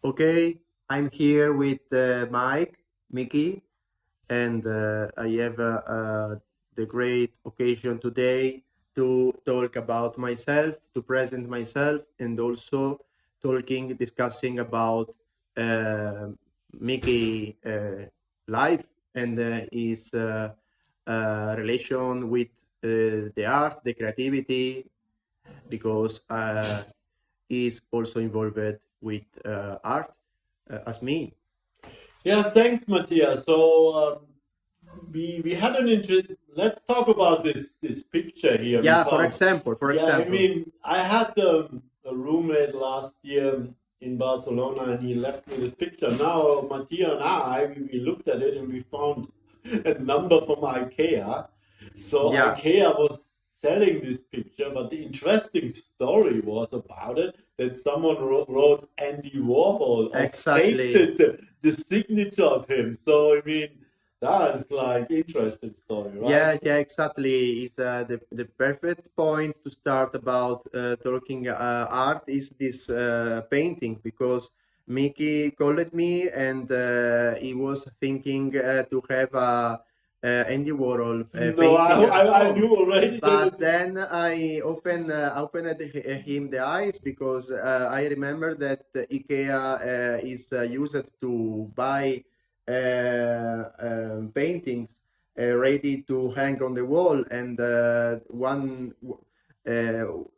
Okay, I'm here with Mickey, and I have the great occasion today to talk about myself, to present myself, and also discussing about uh, Mickey life and his relation with the art, the creativity, because is also involved with art as me. Yeah, thanks, Mattia. So we had an interest. Let's talk about this picture here we Yeah, for found. example, for Yeah, I example. mean, I had a roommate last year in Barcelona, and he left me this picture. Now, Mattia and we looked at it and we found a number from IKEA. So Yeah, IKEA was selling this picture, but the interesting story was about it that someone wrote Andy Warhol or faked exactly. it, the signature of him. So I mean, that's like interesting story, right? Yeah, exactly. Is the perfect point to start about talking art is this painting because Mickey called me and he was thinking to have a Andy Warhol No, painting at I home. knew already that But it. then I opened him the eyes because I remember that IKEA is used to buy paintings ready to hang on the wall, and uh,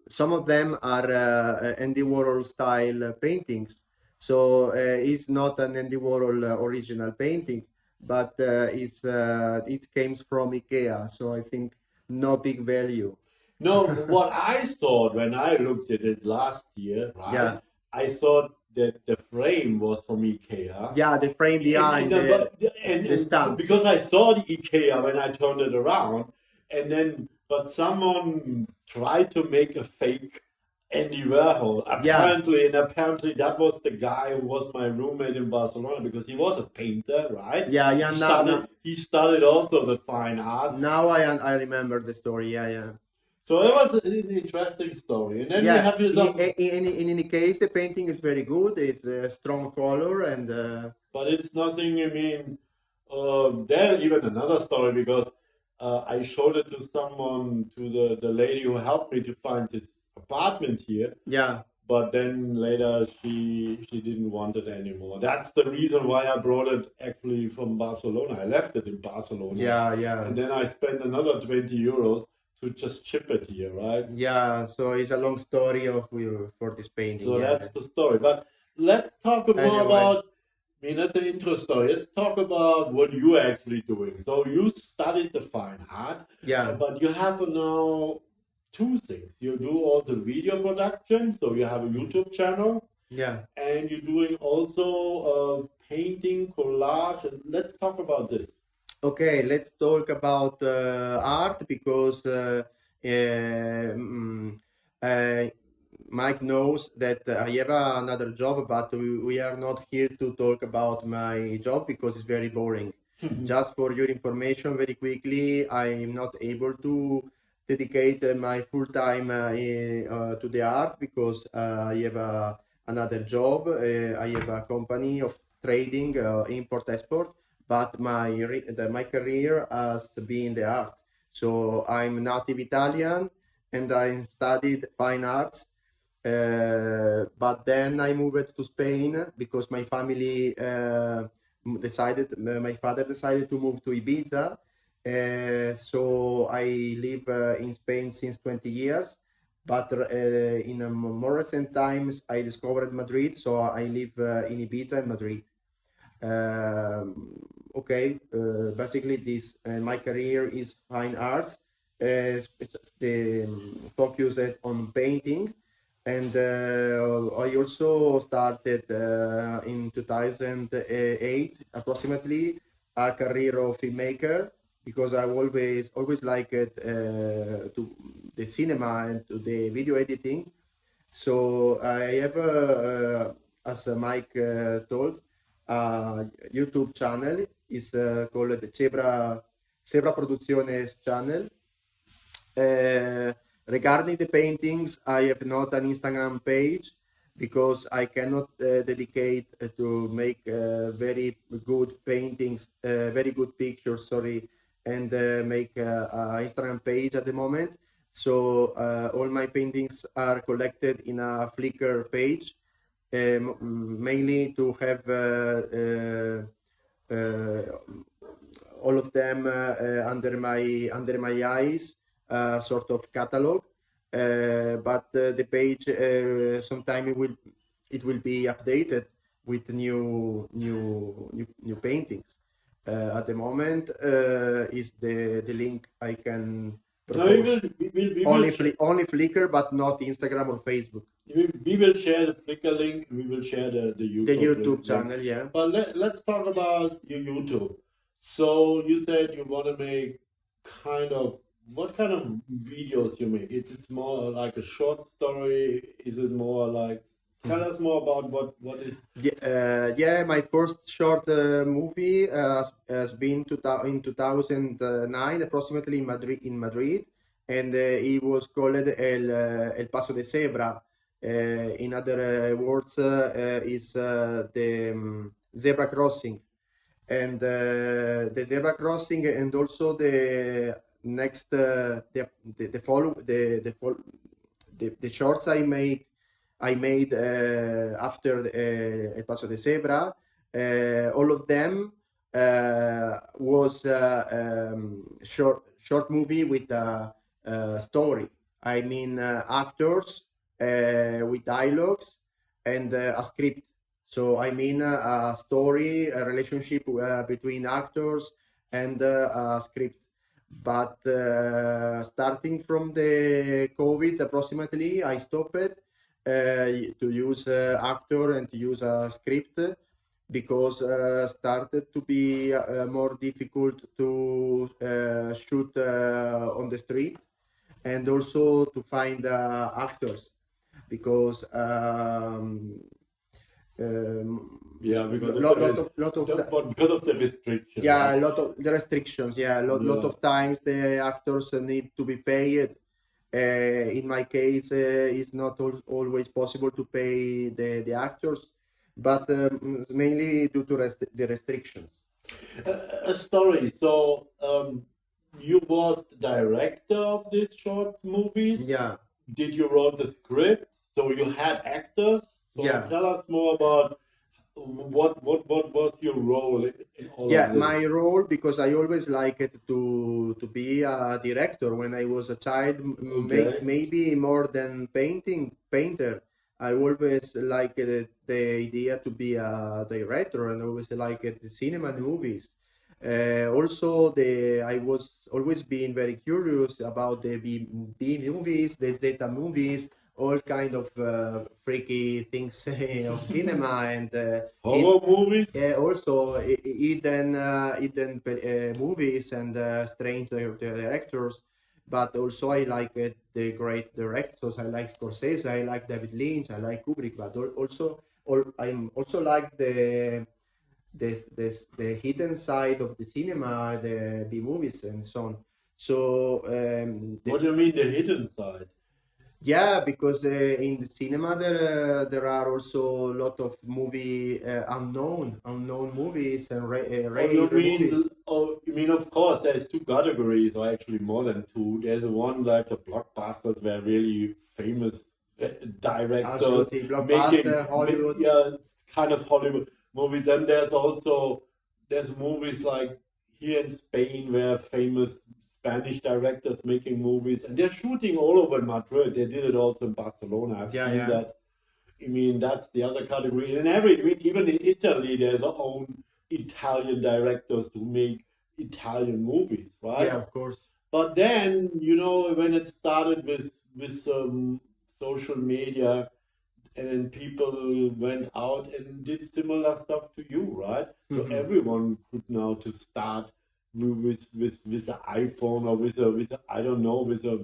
some of them are Andy Warhol style paintings. So it's not an Andy Warhol original painting, but it came from IKEA. So I think no big value. No, what I thought when I looked at it last year, right? Yeah, I thought that the frame was from IKEA. yeah, the frame And behind the and stamp. because I saw the IKEA when I turned it around, and then but someone tried to make a fake Andy Warhol Yeah, apparently that was the guy who was my roommate in Barcelona because he was a painter, right? yeah. He studied also the fine arts. Now I remember the story. Yeah, yeah. So it was an interesting story. And then we Yeah, have here some, in any case, the painting is very good. It's a strong color and but it's nothing. I mean, there's even another story because I showed it to someone, to the lady who helped me to find this apartment here. yeah, But then later she didn't want it anymore. That's the reason why I brought it actually from Barcelona. I left it in Barcelona, yeah, and then I spent another 20 euros to just ship it here, right? yeah. So it's a long story of for this painting. So Yeah. that's the story. But let's talk more Anyway, about, I mean, that's an intro story. Let's talk about what you're actually doing. So you studied the fine art, yeah, but you have now two things. You do all the video production, so you have a YouTube channel, yeah. and you're doing also painting, collage. And let's talk about this. Okay, let's talk about art because mm, uh, Mike knows that I have another job, but we are not here to talk about my job because it's very boring. Just for your information, very quickly, I'm not able to dedicate my full time to the art because I have another job. I have a company of trading, import export, but my career has been the art. So I'm native Italian and I studied fine arts. But then I moved to Spain because my family my father decided to move to Ibiza. So I live in Spain since 20 years. But in more recent times, I discovered Madrid. So I live in Ibiza and Madrid. Okay, basically, this my career is fine arts. It's the focused on painting, and I also started in 2008 approximately a career of filmmaker because I always liked to the cinema and to the video editing. So I have, as Mike told, a YouTube channel is called the Cebra Producciones channel. Regarding the paintings, I have not an Instagram page because I cannot dedicate to make very good paintings, very good pictures, sorry, and make a Instagram page at the moment. So all my paintings are collected in a Flickr page, mainly to have all of them under my eyes, sort of catalog. But the page sometime it will be updated with new paintings. At the moment, is the link I can No, we propose. will, we Only will, only Flickr, but not Instagram or Facebook. we will share the Flickr link. We will share the The YouTube YouTube link. channel, yeah. But let's talk about your YouTube. So you said you want to make what kind of videos you make? It's more like a short story. Is it more like tell us more about what is? Yeah, my first short movie has been in 2009, approximately in Madrid, and it was called El Paso de Cebra. In other words, is the zebra crossing, and the zebra crossing, and also the next the follow the shorts I made after El Paso de Cebra. All of them was short movie with a story. I mean, actors with dialogues and a script. So I mean, a story, a relationship between actors and a script. But starting from the COVID, approximately, I stopped to use actor and to use a script, because started to be more difficult to shoot on the street, and also to find actors, because Yeah, because because of the restrictions. yeah, Right? a lot of the restrictions. Yeah, lot of times the actors need to be paid. In my case, it's not always possible to pay the actors, but mainly due to the restrictions. A story. So you was the director of these short movies. Yeah, Did you wrote the script? So you had actors. So yeah. tell us more about what was your role in all Yeah, of this? my role, because I always liked to be a director when I was a child, Okay. maybe more than painter. I always liked the idea to be a director, and always liked the cinema and movies. Also, I was always being very curious about the B movies, the Zeta movies, all kind of freaky things of cinema, and Horror movies? also hidden movies and strange directors. But also I like the great directors. I like Scorsese, I like David Lynch, I like Kubrick, but I'm also like the hidden side of the cinema, the B movies and so on. So What do you mean the hidden side? yeah, because in the cinema there are also a lot of unknown movies and rare movies. You mean, of course, there's two categories, or actually more than two. There's one like the blockbusters where really famous directors Absolutely, blockbuster, Hollywood. it's kind of Hollywood movies. Then there's movies like here in Spain where famous Spanish directors making movies, and they're shooting all over Madrid. They did it also in Barcelona. I've Yeah, seen yeah. that. I mean, that's the other category. And even in Italy, there's our own Italian directors who make Italian movies, right? Yeah, of course. But then, when it started with social media, and then people went out and did similar stuff to you, right? So everyone could now to start with an iPhone or with a I don't know, with a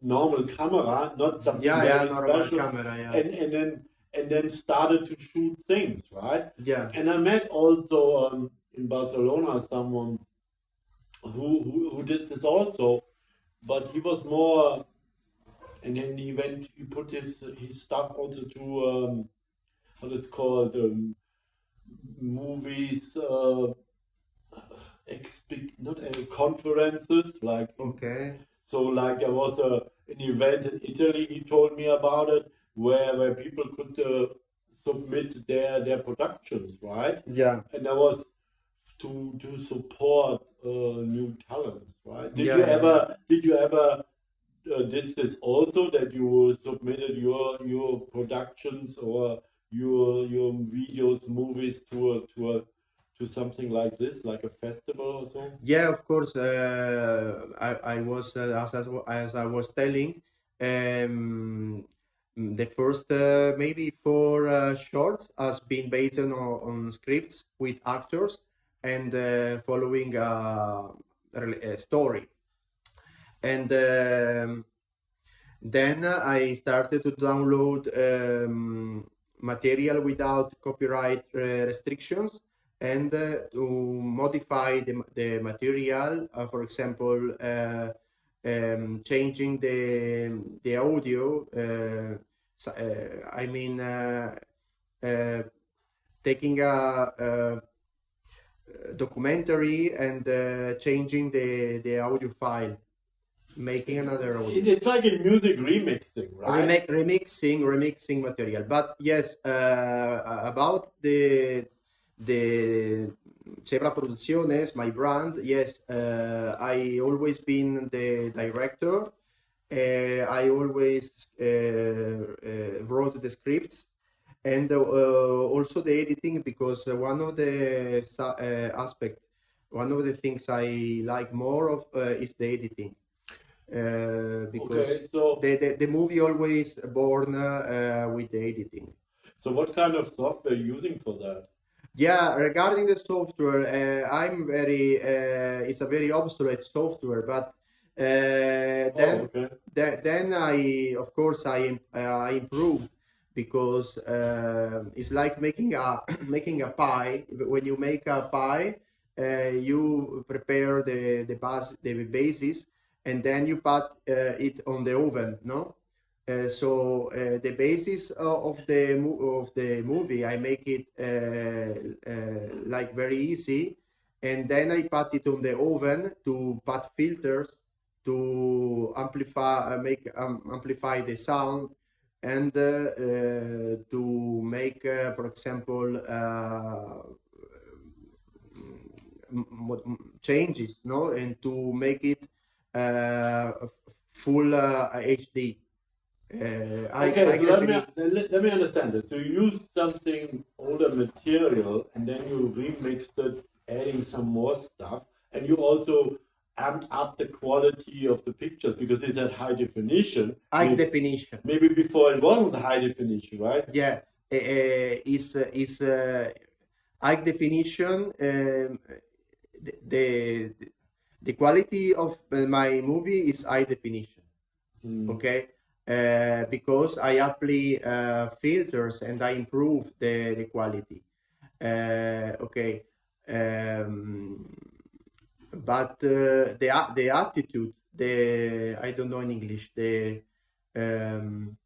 normal camera, not something very normal special, camera, yeah. and then started to shoot things, right? Yeah. And I met also in Barcelona someone who did this also, but he was more and then he put his stuff also to what it's called, movies, not conferences, like Okay. so like there was an event in Italy, he told me about it, where people could submit their productions, right? Yeah. And that was to support new talents, right? Did Yeah. you Yeah. ever did this also, that you submitted your productions or your videos, movies to something like this, like a festival or so? Yeah, of course. I was as I was telling, the first maybe four shorts has been based on scripts with actors and following a story. And then I started to download material without copyright restrictions and to modify the material, for example, changing the audio. I mean, uh, taking a documentary and changing the audio file, making another audio. It's like in music remixing, right? Remixing material. But yes, about the Cebra Producciones, my brand. Yes, I always been the director. I always wrote the scripts and also the editing, because one of the aspect, one of the things I like more of is the editing. Because Okay, so the movie always born with the editing. so what kind of software are you using for that? Yeah, regarding the software, I'm very it's a very obsolete software, but then Okay. then I of course I improved, because it's like making a making a pie. When you make a pie, you prepare the basis, and then you put it on the oven, no? So the basis of the movie, I make it like very easy, and then I put it on the oven to put filters to amplify, amplify the sound, and to make, for example, changes, no, and to make it full HD. Okay, so let me understand it. So you used something older material and then you remixed it, adding some more stuff, and you also amped up the quality of the pictures because it's at high definition. High definition. Maybe before it wasn't high definition, right? Yeah, is high definition. The the quality of my movie is high definition. Okay, because I apply filters and I improve the quality. Okay, but the attitude, the I don't know in English, the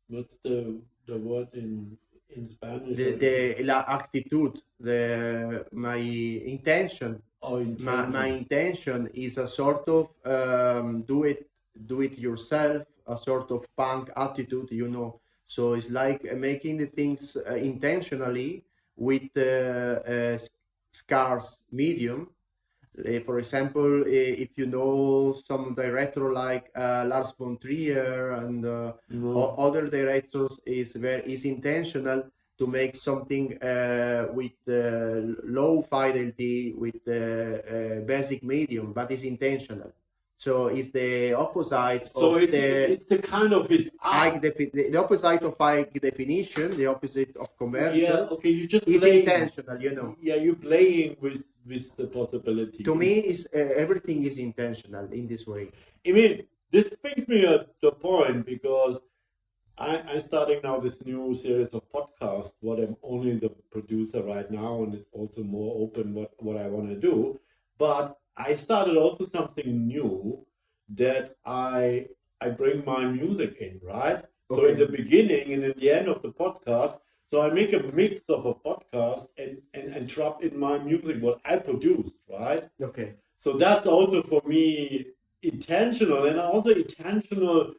What's the word in Spanish? la actitud, my intention. Oh, My intention is a sort of do it yourself, a sort of punk attitude, you know. So it's like making the things intentionally with scarce medium. For example, if you know some director like Lars von Trier and other directors, is intentional to make something with low fidelity, with basic medium, but it's intentional. So it's the opposite So of it's the kind of his art. the opposite of high definition, the opposite of commercial. Yeah, okay, you just is playing. intentional, you know. Yeah, you're playing with the possibility. To me, is everything is intentional in this way. I mean, this brings me to the point because I'm starting now this new series of podcasts. What I'm only the producer right now, and it's also more open what I want to do. But I started also something new that I I bring my music in, right? So in the beginning and in the end of the podcast, so I make a mix of a podcast and drop in my music what I produced, right? Okay. So that's also for me intentional, and also intentional.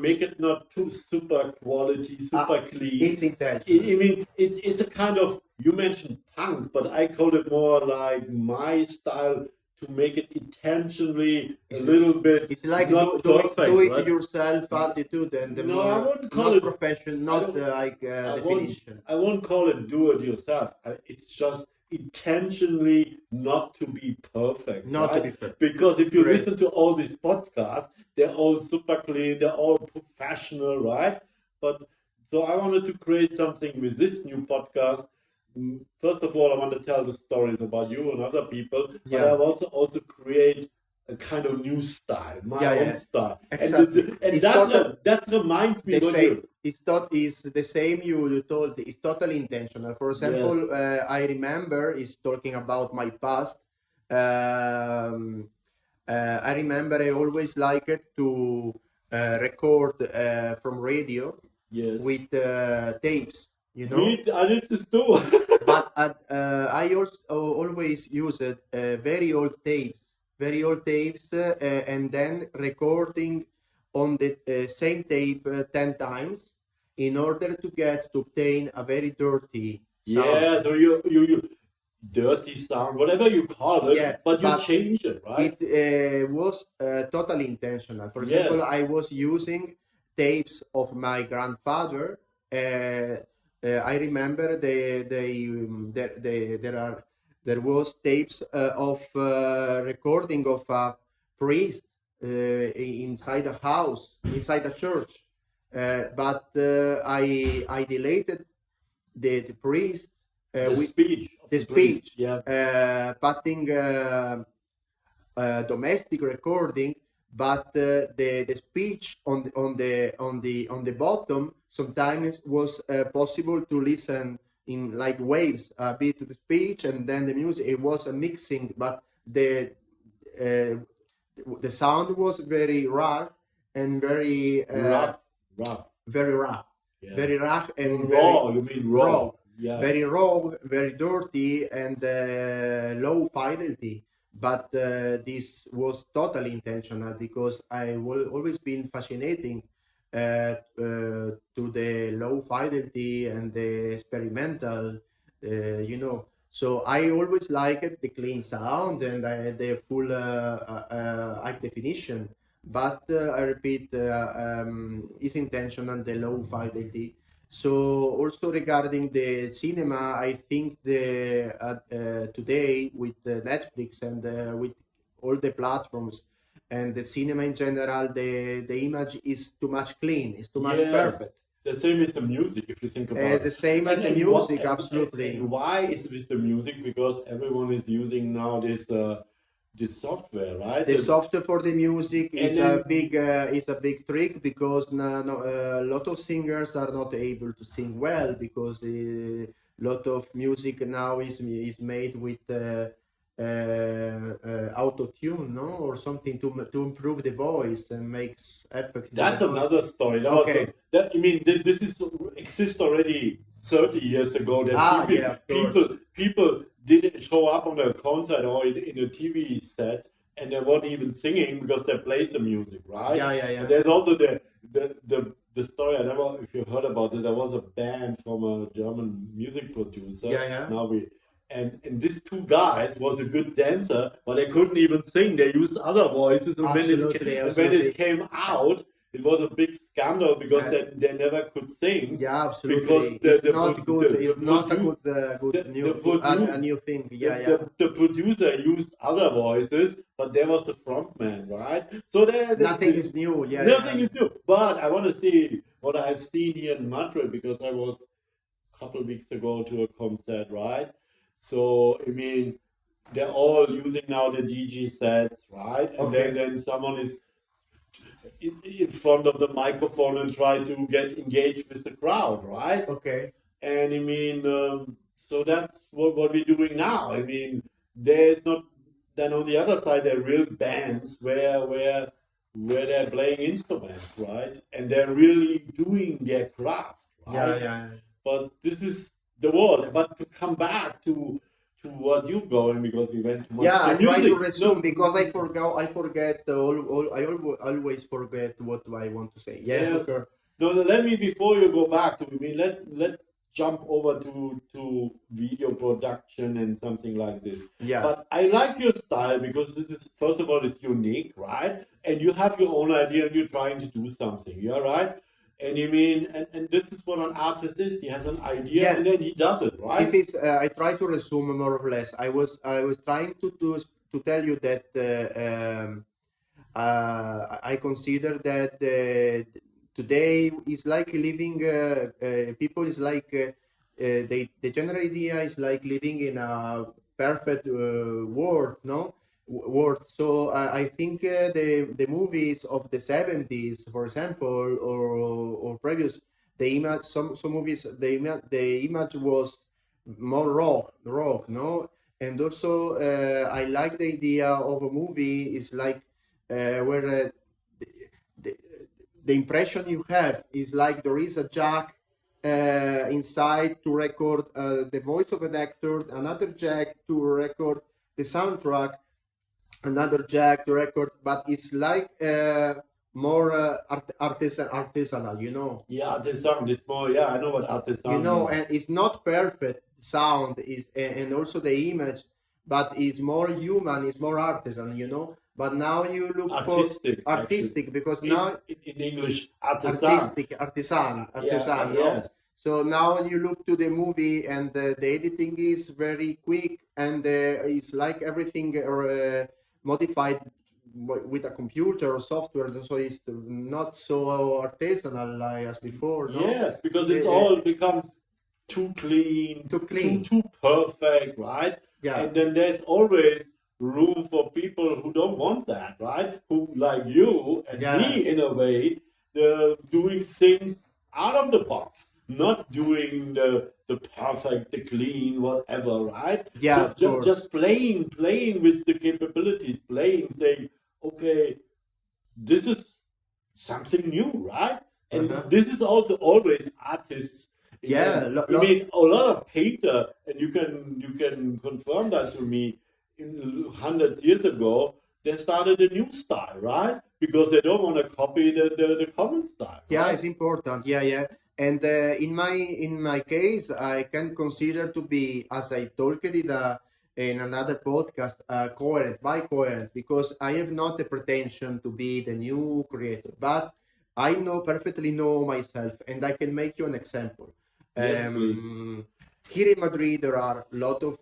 Make it not too super quality, super clean. It's intentional. I mean, it's a kind of, you mentioned punk, but I call it more like my style to make it intentionally a little bit. It's like not do perfect, it right? yourself attitude and the No, I more wouldn't call not it professional, not like definition. I won't call it do it yourself. It's just intentionally not to be perfect, Not to right? be perfect. Because if you Correct. listen to all these podcasts, they're all super clean, they're all professional, right? But so I wanted to create something with this new podcast. First of all, I want to tell the stories about you and other people, but I want to also create a kind of new style, my own style. Exactly. And that reminds me the when same. you It's the same you told. It's totally intentional. For example, I remember is talking about my past. I remember I always liked to record from radio with tapes. You know, I did this too. but I also always used very old tapes, and then recording on the same tape 10 times in order to obtain a very dirty sound. Yeah, so you dirty sound, whatever you call it, but you change it, right? It was totally intentional. For example, I was using tapes of my grandfather. I remember there was tapes of recording of a priest inside a house, inside a church. But I deleted the priest the speech, putting domestic recording, but the speech on the bottom sometimes was possible to listen in like waves, a bit of the speech and then the music. It was a mixing, but the sound was very rough and very very rough, very rough and raw. You mean raw? Yeah. Very raw, very dirty, and low fidelity. But this was totally intentional because I will always been fascinating to the low fidelity and the experimental, So I always liked the clean sound and the full high definition. But I repeat, is intentional the low fidelity. So also regarding the cinema, I think today with Netflix and with all the platforms and the cinema in general, the image is too much clean, it's too much perfect. The same as the music, if you think about it. The same as the music, absolutely. And why is this the music? Because everyone is using now this software, right? The software for the music is a big trick because a lot of singers are not able to sing well because a lot of music now is made with auto tune, no, or something to improve the voice and makes effects. That's another story. This exists already 30 years ago. That people didn't show up on a concert or in a TV set, and they weren't even singing because they played the music, right? Yeah. And there's also the story. I don't know if you heard about it. There was a band from a German music producer. And these two guys was a good dancer, but they couldn't even sing. They used other voices, and when it came out, it was a big scandal because they never could sing. Yeah, absolutely. Because it's not a good new thing. The producer used other voices, but there was the front man, right? So nothing is new. Nothing is new. But I want to see what I've seen here in Madrid because I was a couple of weeks ago to a concert, right? So, they're all using now the DJ sets, right? And then someone is in front of the microphone and try to get engaged with the crowd, right? Okay. And so that's what we're doing now. There's not, then on the other side, there are real bands where where they're playing instruments, right? And they're really doing their craft, right? Yeah. But this is the world. But to come back to what you're going, because we went too much Yeah, to I try to music. resume because I forget always forget what I want to say. Yeah, Yeah. okay. No, let me, before you go back to me, let's jump over to video production and something like this. Yeah. But I like your style because this is, first of all, it's unique, right? And you have your own idea and you're trying to do something. You're right. And you mean, and this is what an artist is. He has an idea Yeah. and then he does it, right? This is I try to resume more or less. I was trying to tell you that I consider that today is like living. People is like the general idea is like living in a perfect world, no world. So I think the movies of the 70s, for example, or previous, the image some movies the image was more raw, no. And also I like the idea of a movie is like where the, the, the impression you have is like there is a jack inside to record the voice of an actor, another jack to record the soundtrack, another jack to record, but it's like more artisanal, you know. Yeah, artisan. It's more. Yeah, I know what artisan. You know, means. and it's not perfect sound is and also the image, but it's more human, it's more artisan, you know. But now you look Artistic, for artistic because In, now in English, artisan. artisan, Yeah, no. yes. So now you look to the movie and the editing is very quick and it's like everything modified with a computer or software, so it's not so artisanal like as before, no. Yes, because it's all becomes too clean, Too clean. too perfect, right? Yeah. And then there's always room for people who don't want that, right? Who, like you and Yeah. me, in a way, they're doing things out of the box, not doing the perfect, the clean, whatever, right? Yeah, of course. Just playing with the capabilities, saying, okay, this is something new, right? And this is also always artists. Yeah, I mean, a lot of painter, and you can confirm that to me. In hundreds years ago, they started a new style, right? Because they don't want to copy the common style. Yeah, right? it's important. Yeah. And in my case, I can consider to be, as I talked it in another podcast, coherent, because I have not the pretension to be the new creator, but I perfectly know myself, and I can make you an example. Yes, please. Here in Madrid, there are a lot of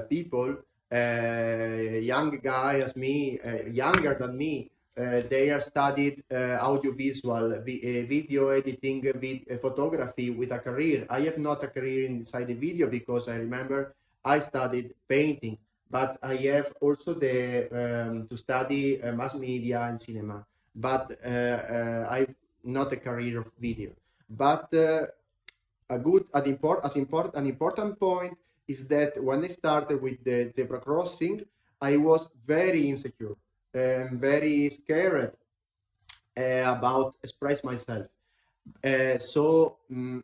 people, young guy as me, younger than me. They are studied audiovisual, video editing, photography with a career. I have not a career inside the video because I remember I studied painting, but I have also the to study mass media and cinema. But I've not a career of video. But an important point is that when I started with the zebra crossing, I was very insecure, very scared about express myself. So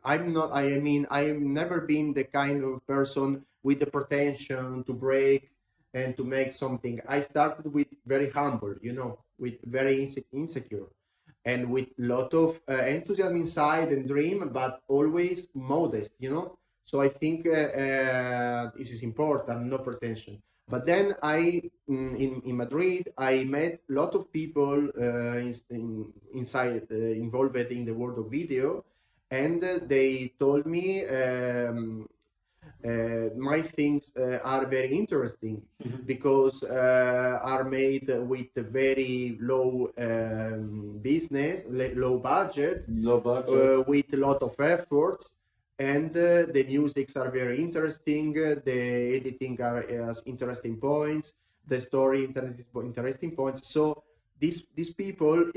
I'm not. I mean, I've never been the kind of person with the pretension to break and to make something. I started with very humble, you know, with very insecure, and with lot of enthusiasm inside and dream, but always modest, you know. So I think this is important, no pretension. But then in Madrid, I met a lot of people inside involved in the world of video, and they told me my things are very interesting because are made with very low business, low budget, with a lot of efforts, and the musics are very interesting. The editing has interesting points. The story interesting points. So these people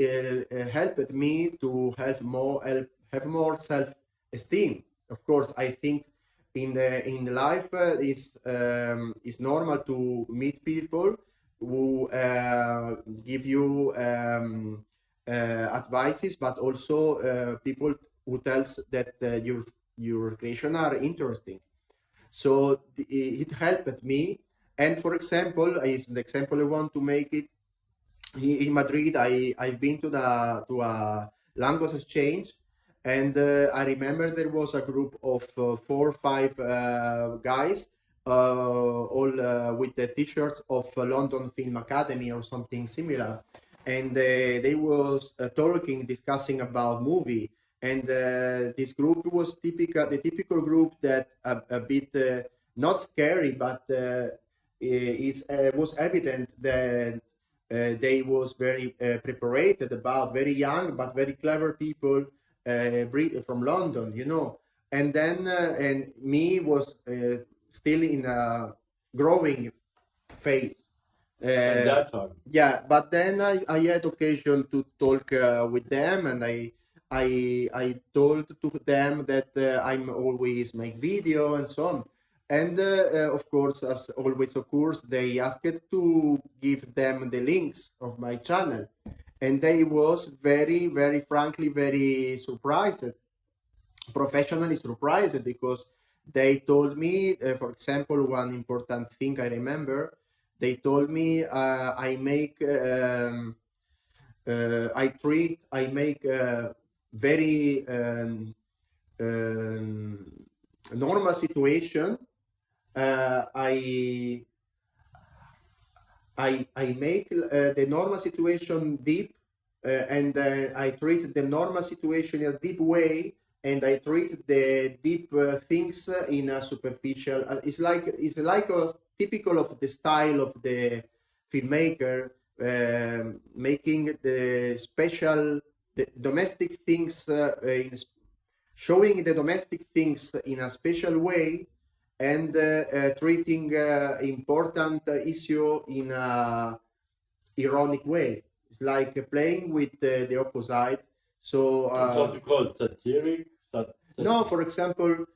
helped me to have more self-esteem. Of course, I think in life it's normal to meet people who give you advices, but also people who tells that your creation are interesting. So it helped me. And for example, is the example I want to make it in Madrid. I've been to a language exchange, and I remember there was a group of 4 or 5 guys, all with the t-shirts of London Film Academy or something similar, and they was talking, discussing about movie. And this group was the typical group that a bit not scary, but is was evident that they was very prepared about, very young but very clever people from London, And then and me was still in a growing phase. At that time. Yeah, but then I had occasion to talk with them, and I told to them that I'm always make video and so on. And of course, as always occurs, they asked to give them the links of my channel, and they was very, very frankly, very surprised, professionally surprised, because they told me, for example, one important thing I remember. They told me I make I make very normal situation. I make the normal situation deep, and I treat the normal situation in a deep way, and I treat the deep things in a superficial. It's like a typical of the style of the filmmaker, making the special, the domestic things, showing the domestic things in a special way, and treating important issue in a ironic way. It's like playing with the opposite. So It's also called satiric. no, for example,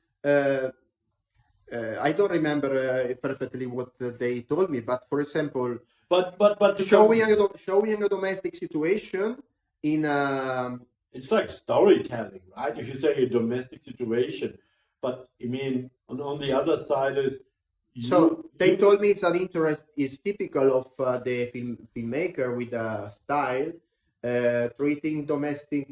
I don't remember perfectly what they told me, but for example, but showing a domestic situation in a it's like storytelling, right? If you say a domestic situation, but I mean, on the other side is so they told me it's an interest is typical of the filmmaker with a style, treating domestic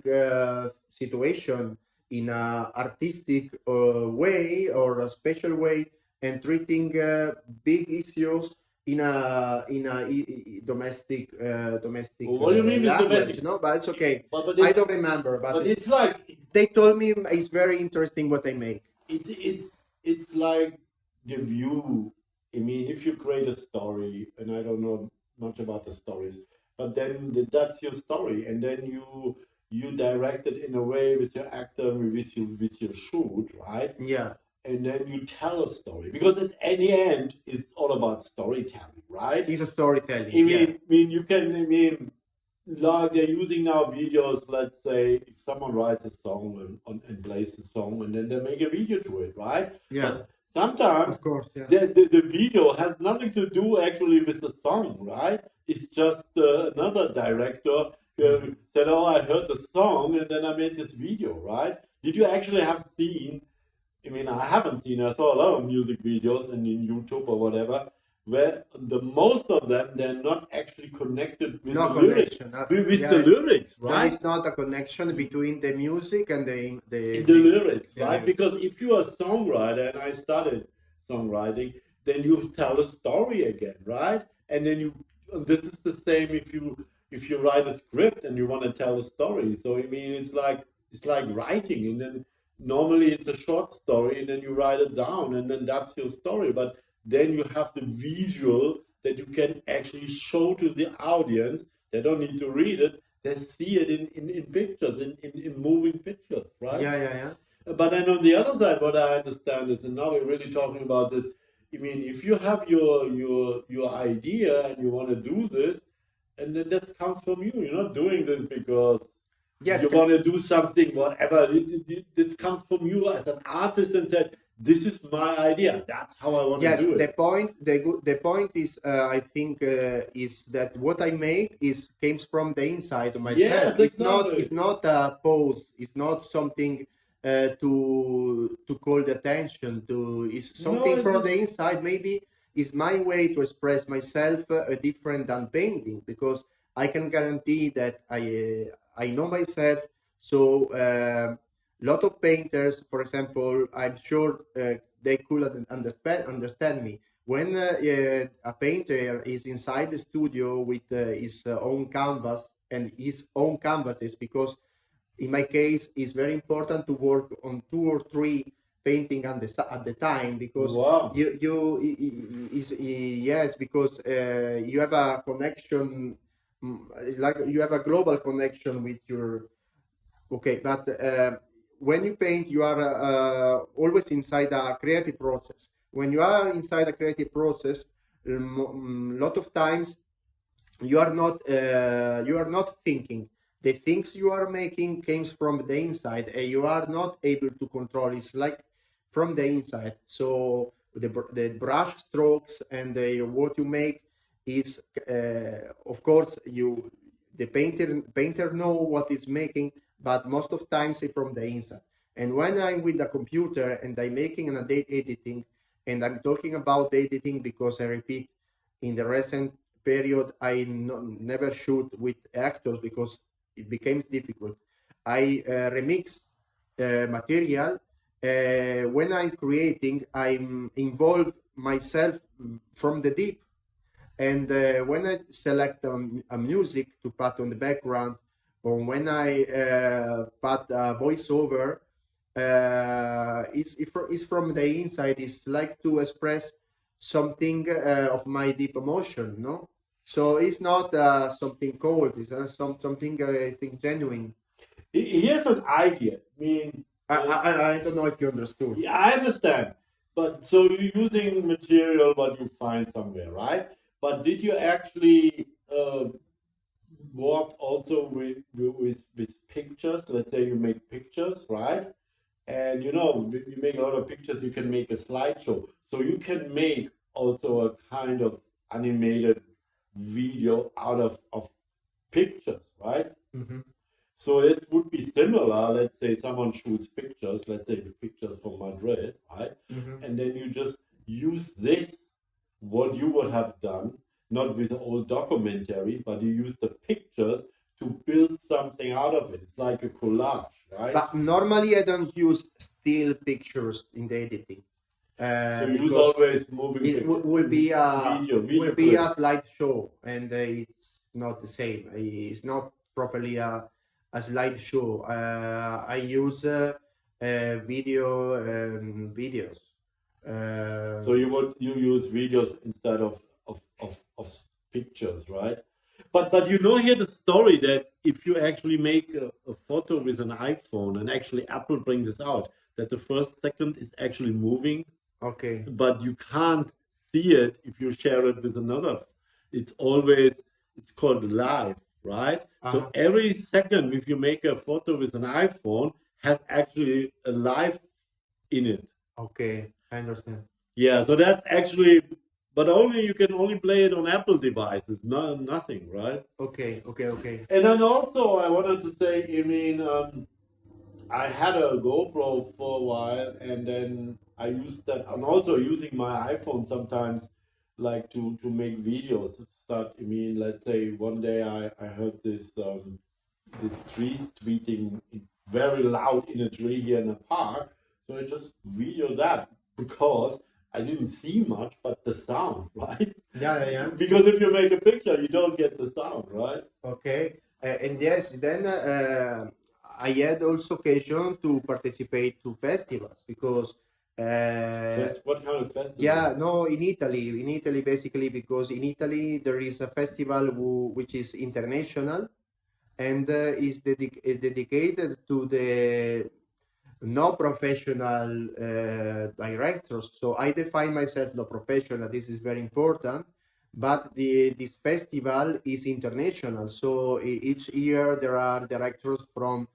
situation in a artistic way or a special way, and treating big issues in a domestic Well, what do you mean it's language, domestic? no? But it's okay. But I it's, don't remember, but it's like they told me it's very interesting what I make. it's like the view. I mean, if you create a story, and I don't know much about the stories, but then that's your story, and then you direct it in a way with your actor, with your shoot, right? Yeah. And then you tell a story, because it's, in the end, it's all about storytelling, right? It's a storytelling. I mean, you can, like they're using now videos. Let's say if someone writes a song and plays the song, and then they make a video to it, right? Yeah. But sometimes, of course, yeah. the video has nothing to do actually with the song, right? It's just another director said, "Oh, I heard the song, and then I made this video," right? Did you actually have seen? I mean, I haven't seen. I saw a lot of music videos and in YouTube or whatever, where the most of them they're not actually connected with No the lyrics, connection. with the lyrics, There right? is not a connection between the music and the lyrics, the right? lyrics. Because if you're a songwriter, and I started songwriting, then you tell a story again, right? And then this is the same if you write a script and you want to tell a story. So I mean, it's like writing, and then normally it's a short story, and then you write it down, and then that's your story. But then you have the visual that you can actually show to the audience. They don't need to read it. They see it in pictures, in moving pictures, right? Yeah. But then on the other side, what I understand is, and now we're really talking about this, I mean, if you have your idea and you want to do this, and then that comes from you. You're not doing this because Yes, you want to do something, whatever. This comes from you as an artist, and said, this is my idea. That's how I want to Yes, do the it. point is, I think, is that what I make is comes from the inside of myself. Yes, It's exactly. not a pose. It's not something to call the attention to. It's No, something it from the just inside. Maybe is my way to express myself different than painting, because I can guarantee that I know myself. So lot of painters, for example, I'm sure they could understand me. When a painter is inside the studio with his own canvas and his own canvases, because in my case, it's very important to work on 2 or 3 painting at the time, because wow. yes, because you have a connection, like you have a global connection with your. Okay, but when you paint, you are always inside a creative process. When you are inside a creative process, lot of times you are not thinking. The things you are making comes from the inside, and you are not able to control. It's like from the inside. So the brush strokes and what you make is, of course, the painter know what is making, but most of times it's from the inside. And when I'm with the computer and I'm making an editing, and I'm talking about editing because I repeat, in the recent period I never shoot with actors because it becomes difficult. I remix material. When I'm creating, I'm involved myself from the deep, and when I select a music to put on the background, or when I put a voiceover, it's from the inside. It's like to express something of my deep emotion, no? So it's not something cold. It's something I think genuine. Here's an idea. I mean, I don't know if you understood. yeah, I understand. But so you're using material what you find somewhere, right? But did you actually work also with pictures? Let's say you make pictures, right? And you know, when you make a lot of pictures, you can make a slideshow. So you can make also a kind of animated video out of pictures, right? Mhm. So it would be similar. Let's say someone shoots pictures, let's say the pictures from Madrid, right? Mhm. And then you just use this, what you would have done, not with an old documentary, but you use the pictures to build something out of it. It's like a collage, right? But normally I don't use still pictures in the editing. So you use Because always moving it pictures, will be a video clips. slideshow, and it's not the same. It's not properly a slideshow. I use videos. So you use videos instead of pictures, right? But you know here the story that if you actually make a photo with an iPhone and actually Apple brings this out, that the first second is actually moving, Okay. but you can't see it if you share it with another. It's always it's called live, right? So every second if you make a photo with an iPhone has actually a live in it. Okay, I understand. Yeah, so that's actually, but only you can only play it on Apple devices, no nothing, right? Okay, okay, okay. And then also I wanted to say, I mean, I had a GoPro for a while, and then I used that. I'm also using my iPhone sometimes, like to make videos. Start. I mean, let's say one day I heard this trees tweeting very loud in a tree here in a park, so I just video that because I didn't see much, but the sound, right? Yeah, yeah, yeah. Because if you make a picture, you don't get the sound, right? Okay, and yes, then I had also occasion to participate to festivals, because What kind of festival? yeah, no, in Italy basically, because in Italy there is a festival which is international, and is dedicated to the no professional directors. So I define myself no professional. This is very important. But this festival is international. So each year there are directors from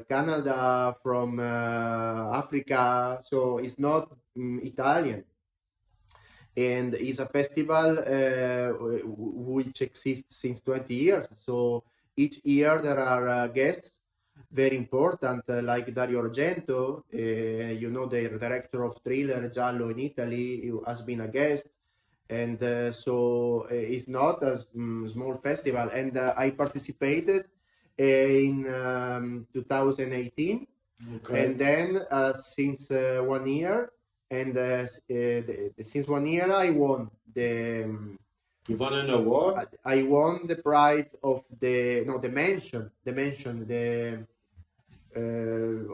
Canada, from Africa, so it's not Italian. And it's a festival which exists since 20 years. So each year there are guests very important, like Dario Argento, the director of Thriller Giallo in Italy, who has been a guest. And so it's not a small festival. And I participated in 2018. Okay. And then since 1 year, and since 1 year I won You won an award? I won the prize of the mention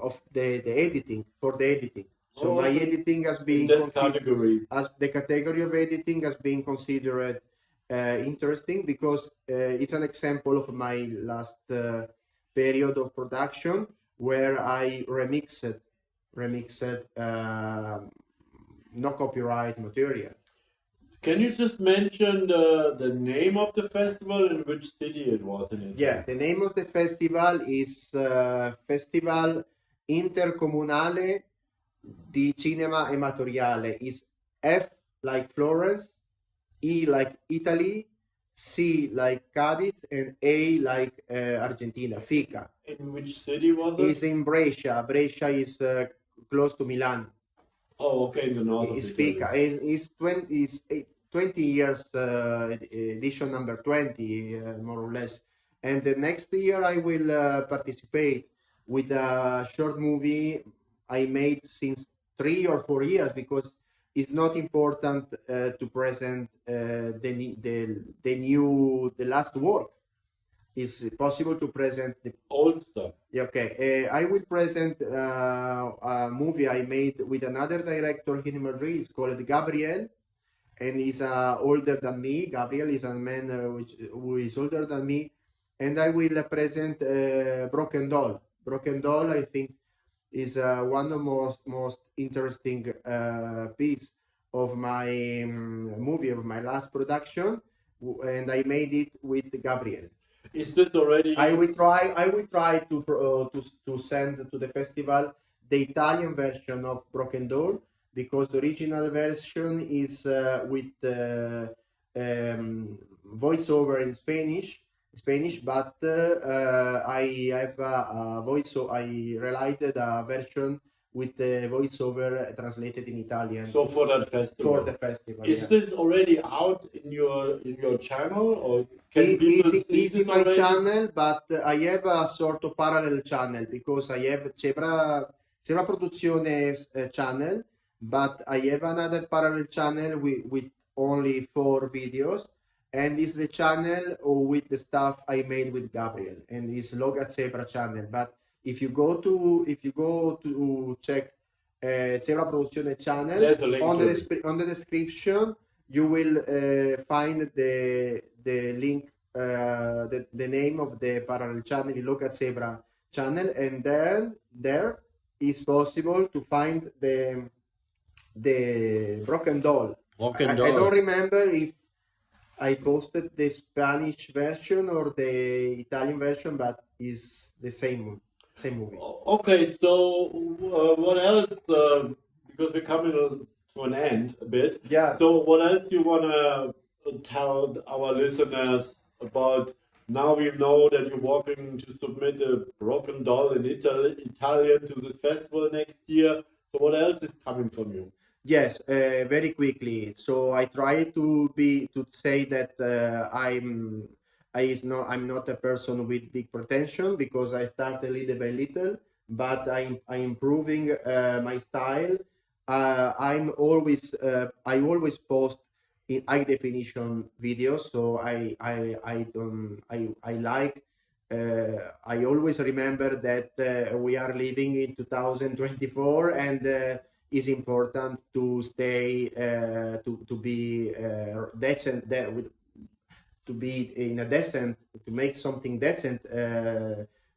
of the editing, for the editing. So my editing has been category. As the category of editing has been considered interesting, because it's an example of my last period of production where I remixed no copyright material. Can you just mention the name of the festival and which city it was in Italy? Yeah, the name of the festival is Festival Intercomunale di Cinema Amatoriale. Is F like Florence, E like Italy, C like Cadiz, and A like Argentina, Fica. In which city was it? It's in Brescia. Brescia is close to Milan. Oh, okay, in the north of Italy. Fica. It's 20 years, edition number 20, more or less. And the next year I will participate with a short movie I made since 3 or 4 years, because it's not important to present the last work. It's possible to present the old stuff. Okay, I will present a movie I made with another director here in Madrid. It's called Gabriel, and he's older than me. Gabriel is a man who is older than me, and I will present Broken Doll. Broken Doll, I think, is one of the most interesting piece of my movie, of my last production, and I made it with Gabriel. Is this already? I will try to send to the festival the Italian version of Broken Door, because the original version is with voiceover in Spanish, but I have a voiceover. I realized a version with the voiceover translated in Italian. So for that festival. For the festival. Is this already out in your channel, or can people see it is in my channel, but I have a sort of parallel channel, because I have Cebra Producciones channel, but I have another parallel channel with only 4 videos, and it's the channel with the stuff I made with Gabriel, and it's Loga Cebra channel. But if you go to check Cebra Producciones channel, on the description you will find the link, the name of the parallel channel, Loga Cebra channel, and then there is possible to find the Broken Doll. I don't remember if I posted the Spanish version or the Italian version, but it's the same movie. Okay, so what else? Because we're coming to an end a bit. Yeah. So what else you wanna tell our listeners about? Now we know that you're working to submit a Broken Doll in Italian to this festival next year. So what else is coming from you? Yes, very quickly. So I try to say that I'm not a person with big pretension, because I start little by little, but I'm improving my style. I always post in high definition videos, so I always remember that we are living in 2024, and it's important to stay to be decent, to be in a decent, to make something decent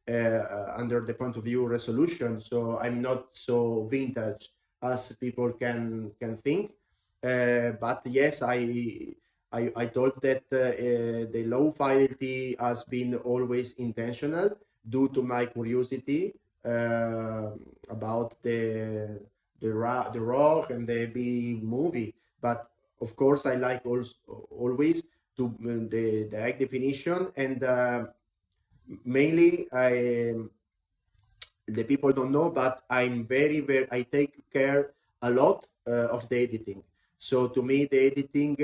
under the point of view resolution. So I'm not so vintage as people can think, but yes, I told that the low fidelity has been always intentional, due to my curiosity about the rock and the B movie. But of course, I like also always to the high definition, and mainly the people don't know, but I'm very I take care a lot of the editing. So to me, the editing,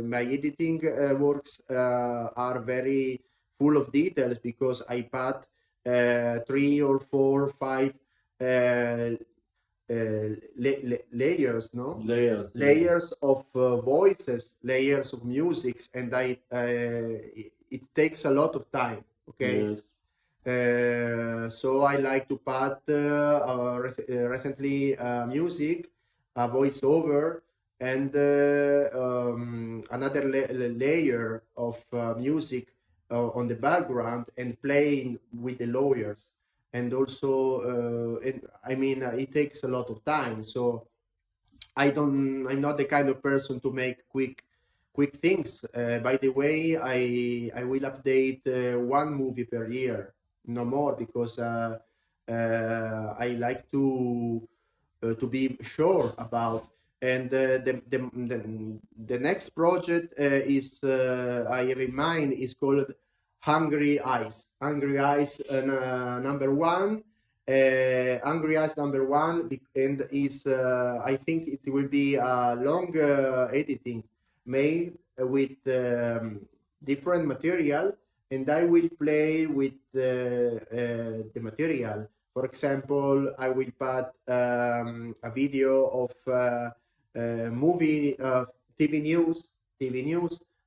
my editing works are very full of details because I put 3 or 4, 5 layers, no? Layers of voices, layers of music, and it takes a lot of time. Okay. Yes. So I like to put recently music, a voiceover, and another layer of music on the background and playing with the lawyers. And also, it takes a lot of time. So I'm not the kind of person to make quick things. By the way, I will update one movie per year, no more, because I like to be sure about. And the next project is I have in mind is called Hungry Eyes. Hungry Eyes number one. Hungry Eyes number one, and is I think it will be a long editing made with different material, and I will play with the material. For example, I will put a video of movie TV news,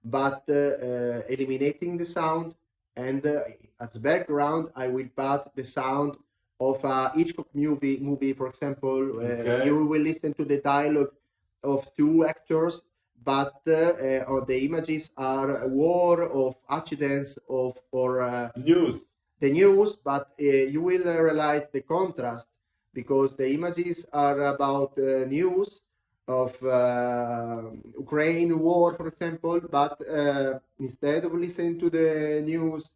but eliminating the sound, and as background I will put the sound of a Hitchcock movie. For example, you will listen to the dialogue of two actors, but the images are war of accidents or News. the news, but you will realize the contrast because the images are about news of Ukraine war, for example, but instead of listening to the news,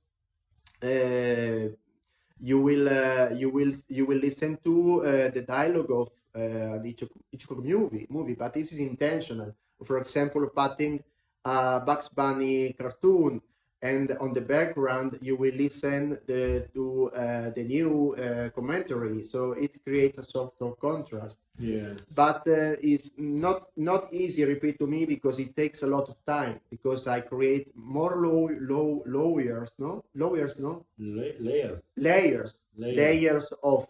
you will listen to the dialogue of the Hitchcock movie, but this is intentional. For example, putting a Bugs Bunny cartoon, and on the background you will listen to the new commentary, so it creates a sort of contrast. Yes. But it's not easy, repeat to me, because it takes a lot of time, because I create more layers of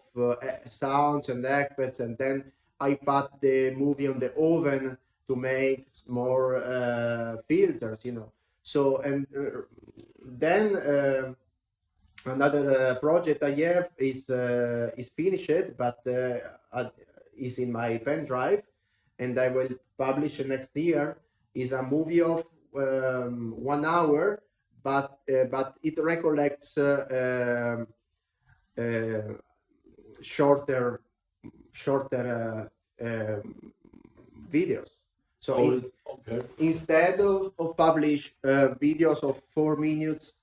sounds and effects, and then I put the movie on the oven to make more filters, So, and then another project I have is finished, but is in my pen drive, and I will publish next year. Is a movie of 1 hour, but it recollects shorter videos. So instead of publish videos of 4 minutes,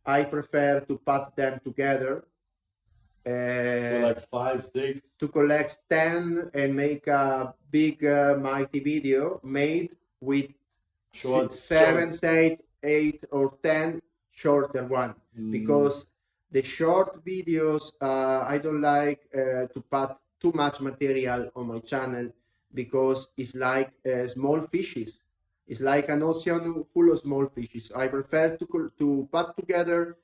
I prefer to put them together. So like 5, 6. To collect 10 and make a big mighty video made with short, 7, 8 or 10 shorter one. Because the short videos, I don't like to put too much material on my channel, because it's like small fishes. It's like an ocean full of small fishes. I prefer to put together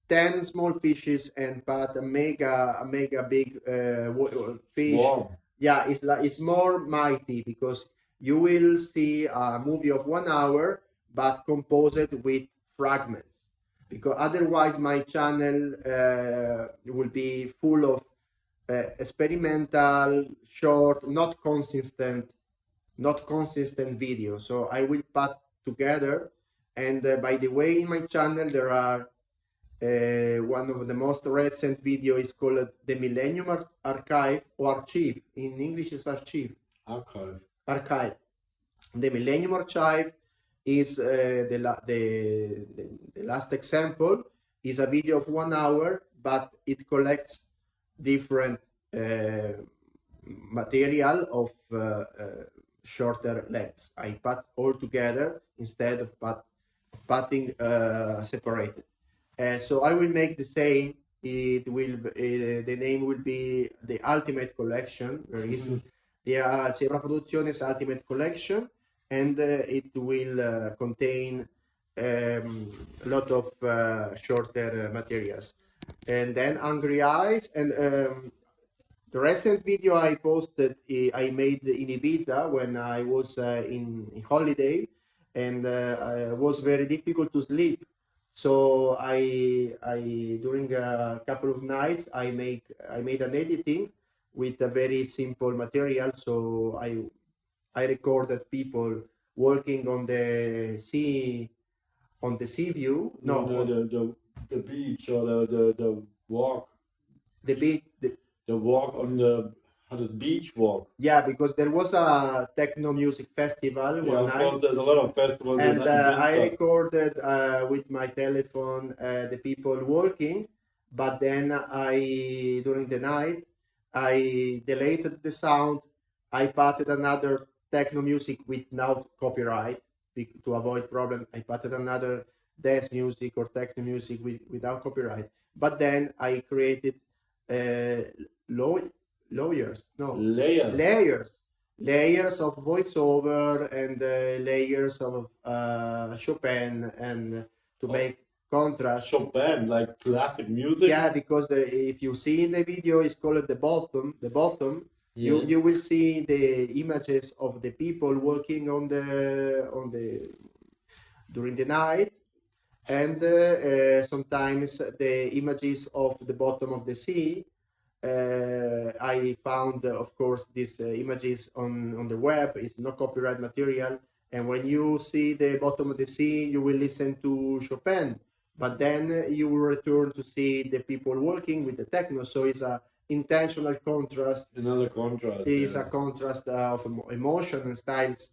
10 small fishes and put a mega big fish. Wow. Yeah, it's more mighty, because you will see a movie of 1 hour, but composed with fragments. Because otherwise my channel will be full of experimental, short, not consistent video. So I will put together. And by the way, in my channel there are one of the most recent video is called the Millennium Archive, or Archive. In English is Archive. Archive. The Millennium Archive is the last example. Is a video of 1 hour, but it collects different material of shorter lengths. I put all together instead of putting separated. So I will make the same. It will the name will be the Ultimate Collection. There is the Cebra Producciones Ultimate Collection, and it will contain a lot of shorter materials. And then Hungry Eyes, and the recent video I posted, I made in Ibiza when I was in holiday, and it was very difficult to sleep. So I during a couple of nights I made an editing with a very simple material. So I recorded people walking on the sea view. The beach or the walk. The beach. The walk on the beach walk. Yeah, because there was a techno music festival one night. Of course, there's a lot of festivals. And I recorded with my telephone the people walking, but then during the night, I deleted the sound. I put another techno music without copyright to avoid problem. I put another dance music or techno music without copyright. But then I created layers of voiceover and layers of Chopin, and to make contrast. Chopin, like classic music. Yeah, because if you see in the video, it's called the bottom. Yes. You will see the images of the people walking on the during the night, and sometimes the images of the bottom of the sea. I found, of course, these images on the web. It's no copyright material. And when you see the bottom of the sea, you will listen to Chopin. But then you will return to see the people walking with the techno. So it's a intentional contrast. Another contrast. It's a contrast of emotion and styles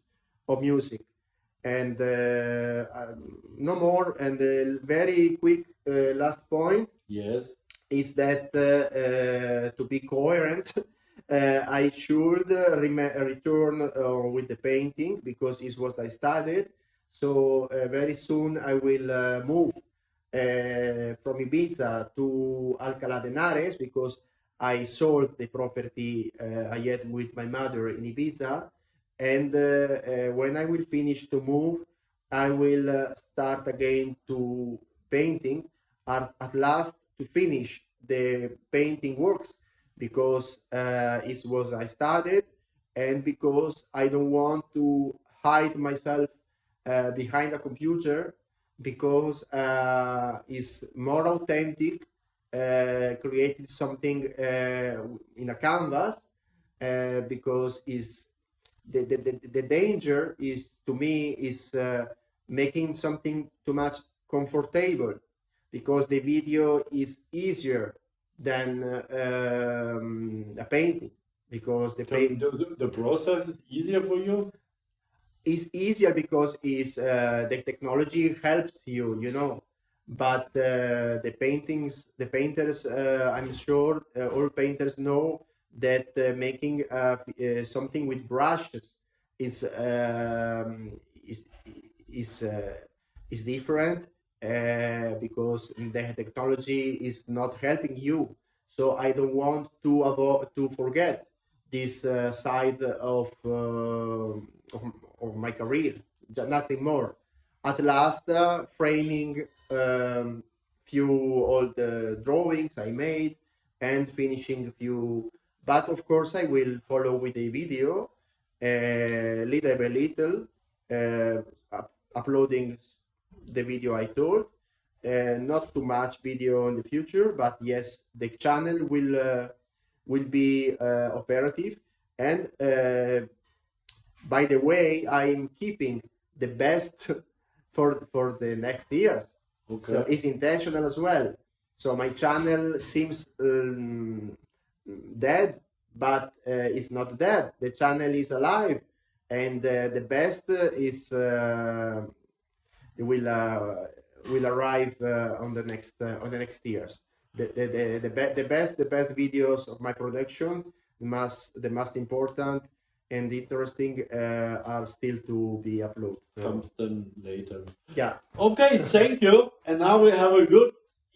of music. And no more. And very quick last point. Yes. Is that to be coherent, I should return with the painting, because it's what I studied. So very soon I will move from Ibiza to Alcalá de Henares, because I sold the property I had with my mother in Ibiza. And when I will finish to move, I will start again to painting at last, to finish the painting works, because it's what I studied, and because I don't want to hide myself behind a computer, because it's more authentic creating something in a canvas, because is the danger is, to me, is making something too much comfortable, because the video is easier than a painting, because the process is easier for you. It's easier because the technology helps you, but the painters, I'm sure all painters know that making something with brushes is different, because the technology is not helping you. So I don't want to forget this side of my career, nothing more. At last, framing few old drawings I made, and finishing a few. But of course, I will follow with a video, little by little, uploading the video I told. Not too much video in the future, but yes, the channel will be operative. And by the way, I'm keeping the best for the next years. Okay. So it's intentional as well. So my channel seems dead, but it's not dead. The channel is alive, and the best is will arrive on the next years. the best videos of my productions, the most important and interesting are still to be uploaded. So, Comes then later. yeah. Okay, thank you. And now we have a good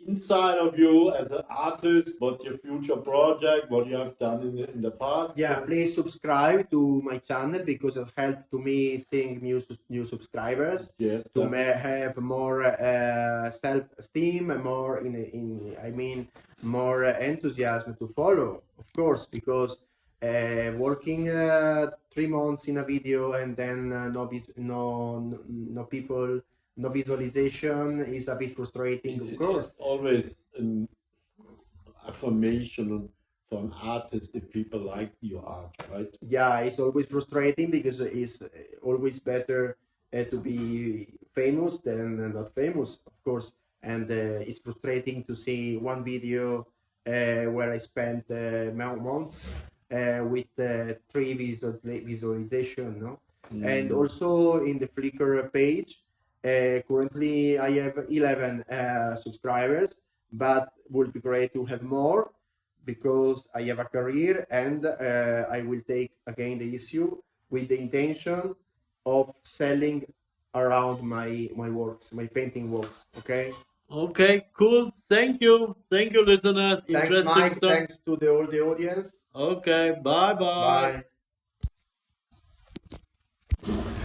insight of you as an artist. What's your future project? What you have done in the past? Yeah, please subscribe to my channel because it helped to me seeing new subscribers. Yes, To definitely. have more self-esteem, more more enthusiasm to follow, of course, because working 3 months in a video and then no people, no visualization is a bit frustrating, of course. It's always an affirmation for an artist if people like your art, right? Yeah, it's always frustrating because it's always better to be famous than not famous, of course. And it's frustrating to see one video where I spent months with visualization, no? And also in the Flickr page, currently I have 11 subscribers, but would be great to have more because I have a career and I will take again the issue with the intention of selling around my works, my painting works. Okay. Okay, cool. Thank you. Thank you, listeners. Thanks, Interesting Mike. stuff. Thanks to all the audience. Okay, bye bye. Bye.